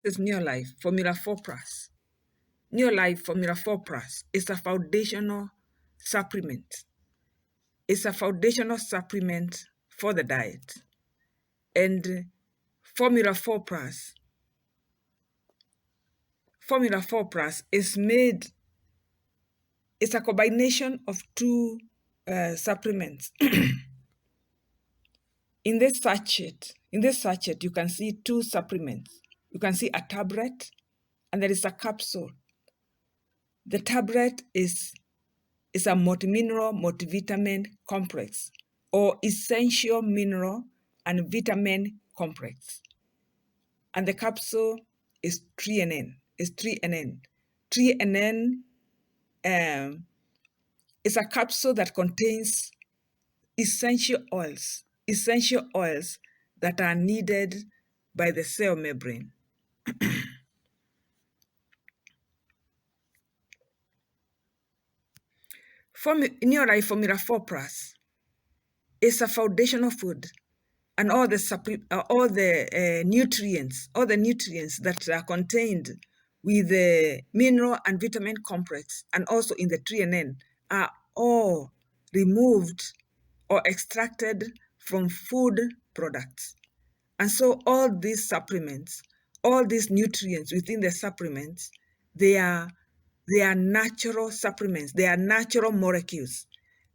This is NeoLife Formula 4 Plus. NeoLife Formula 4 Plus is a foundational supplement. It's a foundational supplement for the diet. And Formula 4 Plus is made, it's a combination of two supplements. In this sachet, you can see two supplements. You can see a tablet and there is a capsule. The tablet is a multimineral multivitamin complex or essential mineral and vitamin complex. And the capsule is 3NN. Is 3NN. 3NN is a capsule that contains essential oils that are needed by the cell membrane. NeoLife Formula 4 Plus is a foundational food, and all the nutrients that are contained with the mineral and vitamin complex and also in the 3NN are all removed or extracted from food products. And so all these supplements, all these nutrients within the supplements, they are natural supplements. They are natural molecules.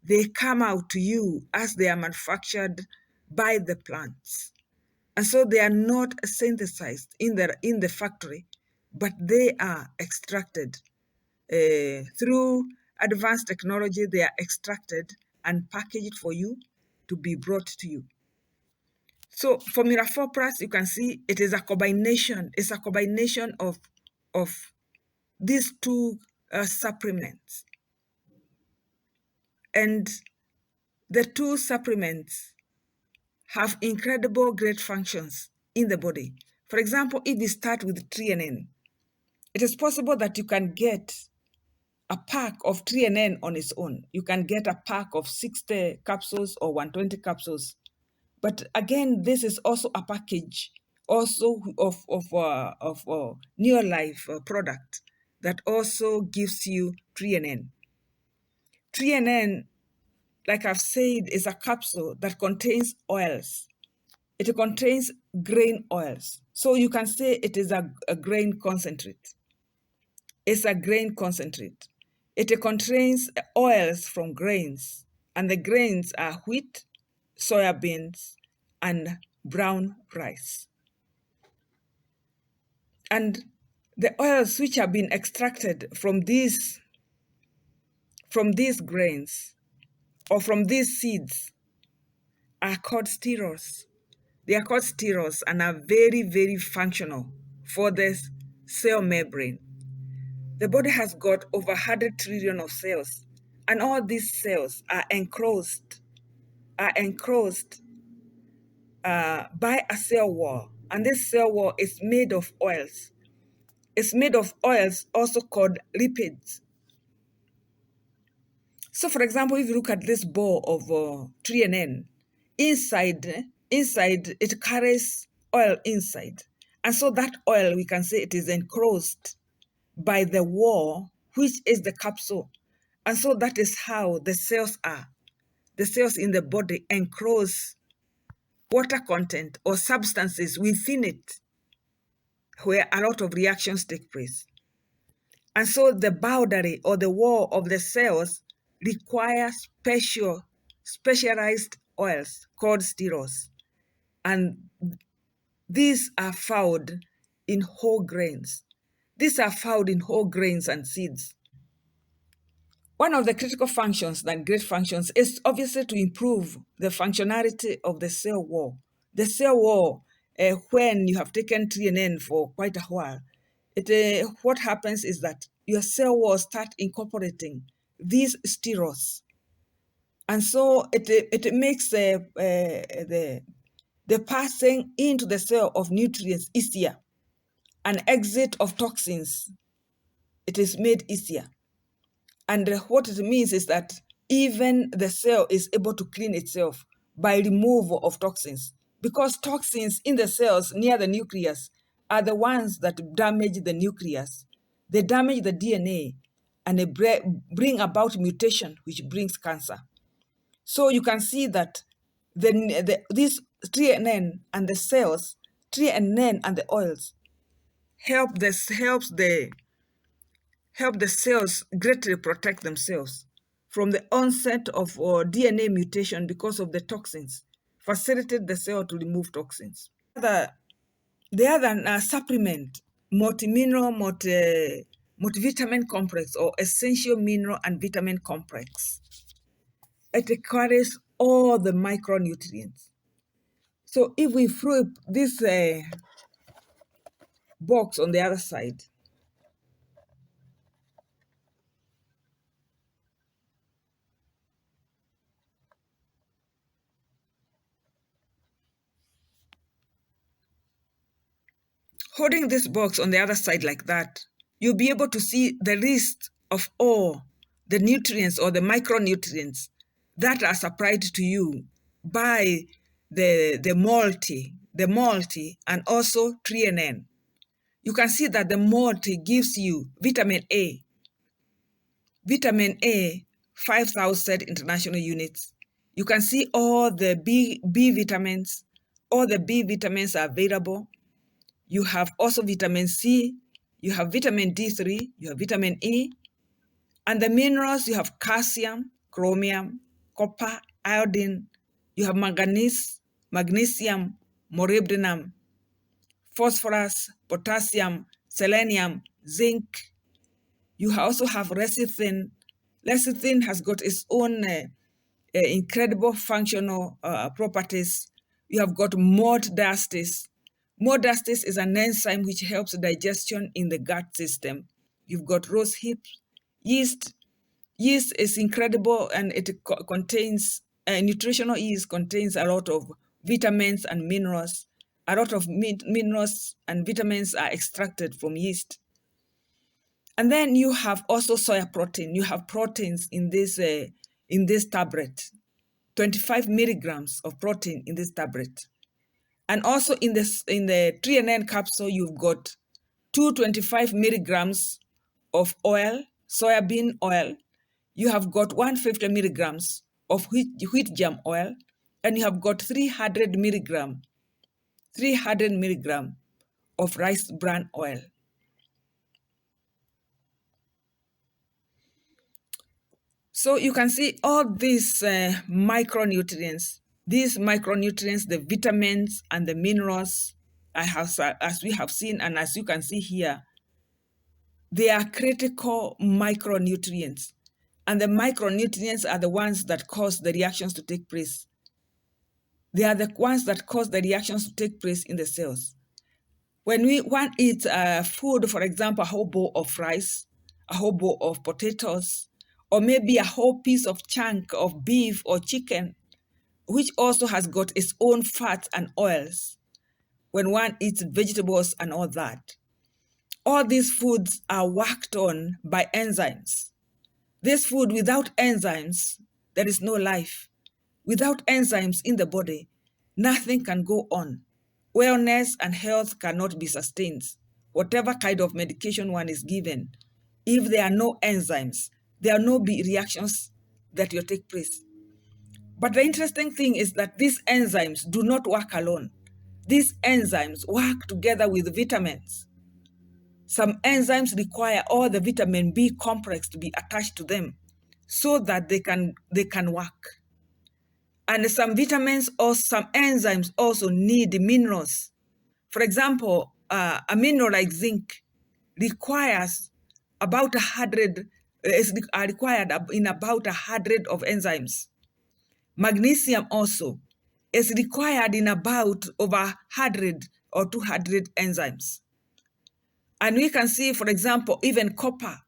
They come out to you as they are manufactured by the plants. And so they are not synthesized in the factory, but they are extracted through advanced technology. They are extracted and packaged for you to be brought to you. So Formula 4 Plus, you can see it is a combination. It's a combination of these two supplements. And the two supplements have incredible great functions in the body. For example, if we start with 3NN, it is possible that you can get a pack of 3NN on its own. You can get a pack of 60 capsules or 120 capsules. But again, this is also a package also of NeoLife product that also gives you 3NN. 3NN, like I've said, is a capsule that contains oils. It contains grain oils. So you can say it is a grain concentrate. It's a grain concentrate. It contains oils from grains, and the grains are wheat, soybeans, and brown rice. And the oils which have been extracted from these grains or from these seeds are called sterols. They are called sterols and are very, very functional for the cell membrane. The body has got over 100 trillion of cells, and all these cells are enclosed by a cell wall, and this cell wall is made of oils. It's made of oils also called lipids. So, for example, if you look at this ball of 3NN, inside it carries oil inside. And so that oil, we can say it is enclosed by the wall, which is the capsule. And so that is how the cells are. The cells in the body enclose water content or substances within it where a lot of reactions take place. And so the boundary or the wall of the cells requires specialized oils called sterols. And these are found in whole grains. These are found in whole grains and seeds. One of the critical functions, that great functions, is obviously to improve the functionality of the cell wall. The cell wall, when you have taken 3NN for quite a while, what happens is that your cell wall start incorporating these sterols. And so it makes the passing into the cell of nutrients easier, and exit of toxins, it is made easier. And what it means is that even the cell is able to clean itself by removal of toxins, because toxins in the cells near the nucleus are the ones that damage the nucleus. They damage the DNA and they bring about mutation, which brings cancer. So you can see that this TNN and the cells, TNN and the oils help the cells greatly protect themselves from the onset of DNA mutation because of the toxins, facilitate the cell to remove toxins. The other supplement, multimineral, multivitamin complex or essential mineral and vitamin complex. It carries all the micronutrients. So if we flip this box on the other side, holding this box on the other side like that, you'll be able to see the list of all the nutrients or the micronutrients that are supplied to you by the multi, and also TNN. You can see that the multi gives you vitamin A, 5,000 international units. You can see all the B vitamins. All the B vitamins are available. You have also vitamin C, you have vitamin D3, you have vitamin E, and the minerals, you have calcium, chromium, copper, iodine, you have manganese, magnesium, molybdenum, phosphorus, potassium, selenium, zinc. You also have lecithin. Lecithin has got its own incredible functional properties. You have got modestis. Modestis is an enzyme which helps digestion in the gut system. You've got rose hips, yeast. Yeast is incredible, and it contains nutritional yeast contains a lot of vitamins and minerals. A lot of minerals and vitamins are extracted from yeast. And then you have also soya protein. You have proteins in this tablet, 25 milligrams of protein in this tablet. And also in the TNN capsule, you've got 225 milligrams of oil, soybean oil. You have got 150 milligrams of wheat germ oil, and you have got 300 milligram of rice bran oil. So you can see all these micronutrients, the vitamins and the minerals, as we have seen and as you can see here, they are critical micronutrients. And the micronutrients are the ones that cause the reactions to take place. They are the ones that cause the reactions to take place in the cells. When one eats food, for example, a whole bowl of rice, a whole bowl of potatoes, or maybe a whole piece of chunk of beef or chicken, which also has got its own fats and oils, when one eats vegetables and all that, all these foods are worked on by enzymes. This food, without enzymes, there is no life. Without enzymes in the body, nothing can go on. Wellness and health cannot be sustained. Whatever kind of medication one is given, if there are no enzymes, there are no reactions that will take place. But the interesting thing is that these enzymes do not work alone. These enzymes work together with vitamins. Some enzymes require all the vitamin B complex to be attached to them so that they can work. And some vitamins or some enzymes also need minerals. For example, a mineral like zinc requires about 100, is required in about 100 of enzymes. Magnesium also is required in about over 100 or 200 enzymes. And we can see, for example, even copper,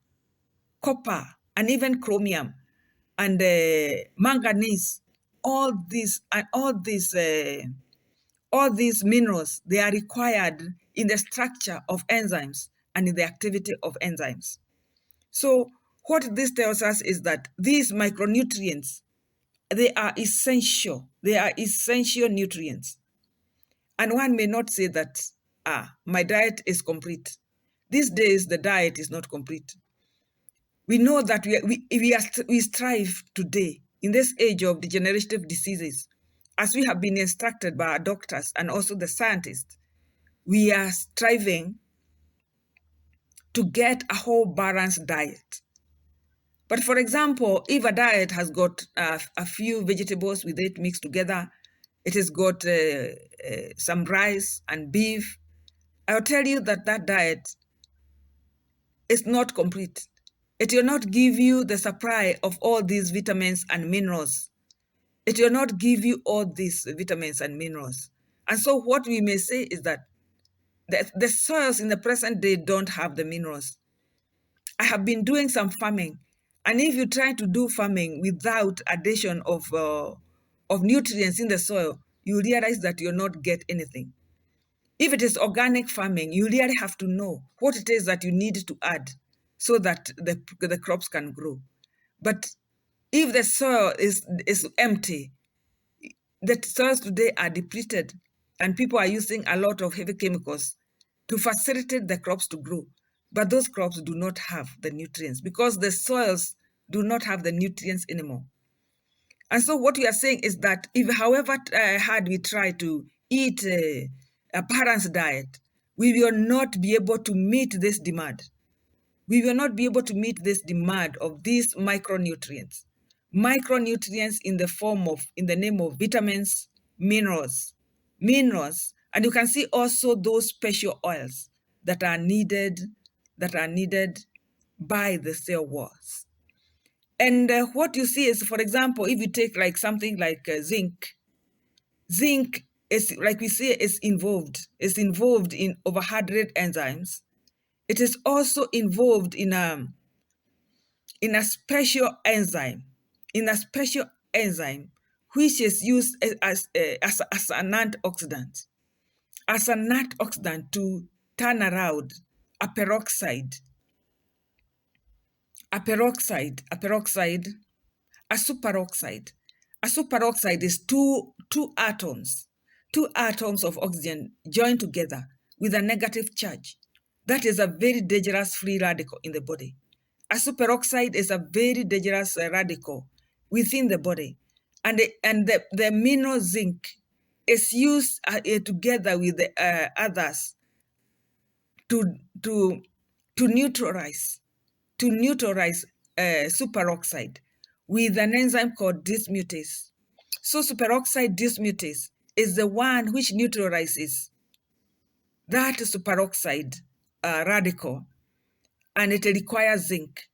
and even chromium and manganese, all these minerals, they are required in the structure of enzymes and in the activity of enzymes. So what this tells us is that these micronutrients, they are essential. They are essential nutrients. And one may not say that my diet is complete. These days, the diet is not complete. We know that we strive today in this age of degenerative diseases, as we have been instructed by our doctors and also the scientists. We are striving to get a whole balanced diet. But for example, if a diet has got a few vegetables with it mixed together, it has got some rice and beef, I'll tell you that that diet is not complete. It will not give you the supply of all these vitamins and minerals. It will not give you all these vitamins and minerals. And so what we may say is that the soils in the present day don't have the minerals. I have been doing some farming, and if you try to do farming without addition of nutrients in the soil, you realize that you'll not get anything. If it is organic farming, you really have to know what it is that you need to add so that the crops can grow. But if the soil is empty, the soils today are depleted, and people are using a lot of heavy chemicals to facilitate the crops to grow. But those crops do not have the nutrients because the soils do not have the nutrients anymore. And so what we are saying is that if, however hard we try to eat a balanced diet, we will not be able to meet this demand. We will not be able to meet this demand of these micronutrients. Micronutrients in the name of vitamins, minerals, and you can see also those special oils that are needed by the cell walls. And what you see is, for example, if you take like something like zinc is, like we say, is involved in over 100 enzymes. It is also involved in a special enzyme, which is used as an antioxidant, to turn around a peroxide, a superoxide. A superoxide is two atoms of oxygen joined together with a negative charge. That is a very dangerous free radical in the body. A superoxide is a very dangerous radical within the body. And the mineral zinc is used together with the others to neutralize superoxide with an enzyme called dismutase. So superoxide dismutase is the one which neutralizes that superoxide radical, and it requires zinc.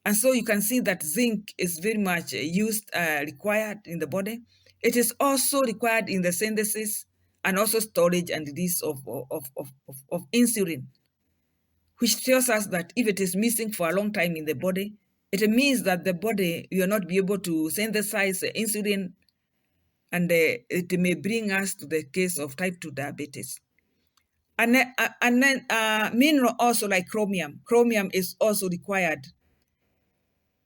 And so you can see that zinc is very much required in the body. It is also required in the synthesis and also storage and release of insulin, which tells us that if it is missing for a long time in the body, it means that the body will not be able to synthesize insulin, and it may bring us to the case of type 2 diabetes. And then mineral also like chromium. Chromium is also required.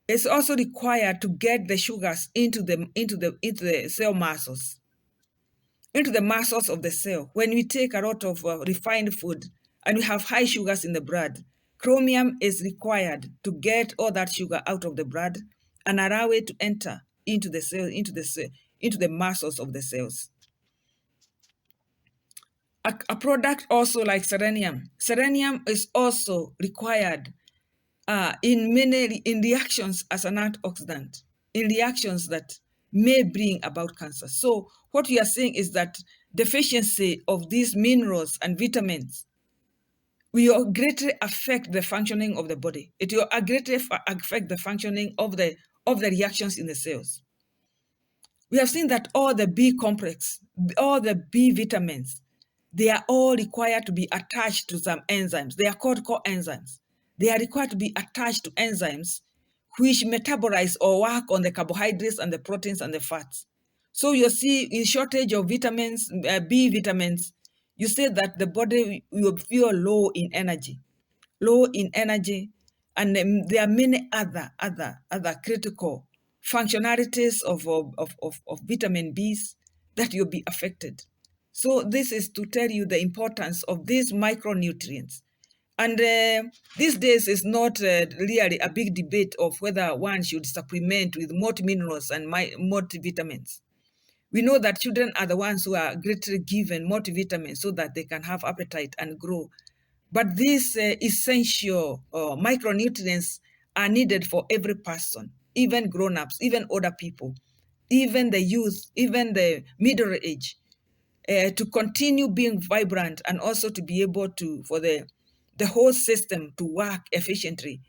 It's also required to get the sugars into the cell muscles, into the muscles of the cell. When we take a lot of refined food and we have high sugars in the blood, chromium is required to get all that sugar out of the blood and allow it to enter into the cell, into the muscles of the cells. A product also like selenium. Selenium is also required in reactions as an antioxidant, in reactions that may bring about cancer. So what we are saying is that deficiency of these minerals and vitamins will greatly affect the functioning of the body. It will greatly affect the functioning of the reactions in the cells. We have seen that all the B complex, all the B vitamins, they are all required to be attached to some enzymes. They are called coenzymes. They are required to be attached to enzymes which metabolize or work on the carbohydrates and the proteins and the fats. So you see, in shortage of vitamins, B vitamins, you say that the body will feel low in energy, and there are many other critical functionalities of vitamin Bs that will be affected. So this is to tell you the importance of these micronutrients. And these days is not really a big debate of whether one should supplement with multiminerals and multivitamins. We know that children are the ones who are greatly given multivitamins so that they can have appetite and grow. But these essential micronutrients are needed for every person, even grown-ups, even older people, even the youth, even the middle age, to continue being vibrant and also to be able to, for the whole system to work efficiently.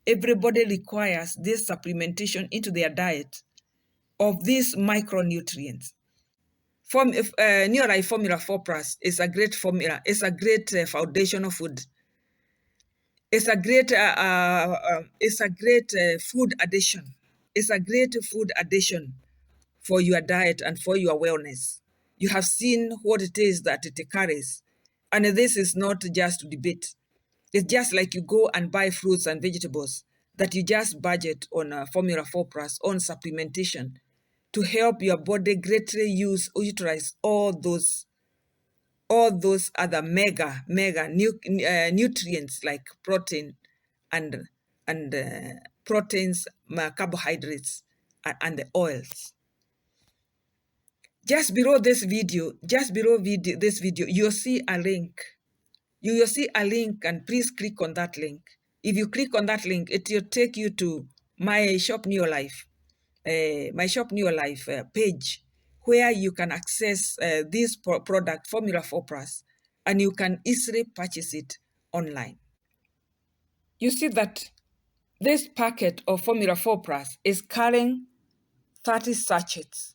Everybody requires this supplementation into their diet of these micronutrients. NeoLife Formula 4 Plus is a great formula. It's a great foundational food. It's a great food addition. It's a great food addition for your diet and for your wellness. You have seen what it is that it carries. And this is not just to debate. It's just like you go and buy fruits and vegetables that you just budget on Formula 4 Plus, on supplementation to help your body greatly utilize all those other mega nutrients like protein and proteins, carbohydrates, and the oils. Just below this video, you'll see a link. You will see a link, and please click on that link. If you click on that link, it will take you to my Shop NeoLife, page, where you can access this product, Formula 4 Plus, and you can easily purchase it online. You see that this packet of Formula 4 Plus is carrying 30 sachets.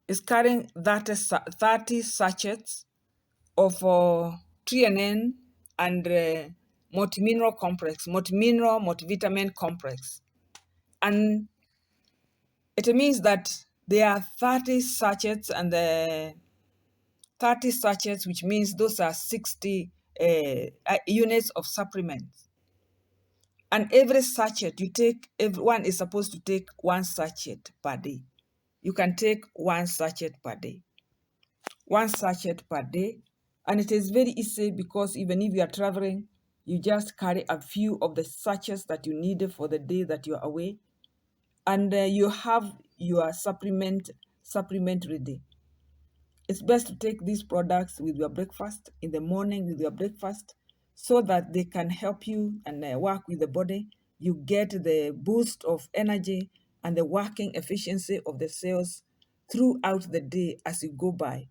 It's carrying 30 sachets of TNN and multimineral complex, multivitamin complex. And it means that there are 30 sachets, and 30 sachets, which means those are 60 units of supplements. And every sachet you take, everyone is supposed to take 1 sachet per day. You can take 1 sachet per day. 1 sachet per day. And it is very easy because even if you are traveling, you just carry a few of the sachets that you need for the day that you are away. And you have your supplement ready. It's best to take these products with your breakfast, in the morning with your breakfast, so that they can help you and work with the body. You get the boost of energy and the working efficiency of the cells throughout the day as you go by.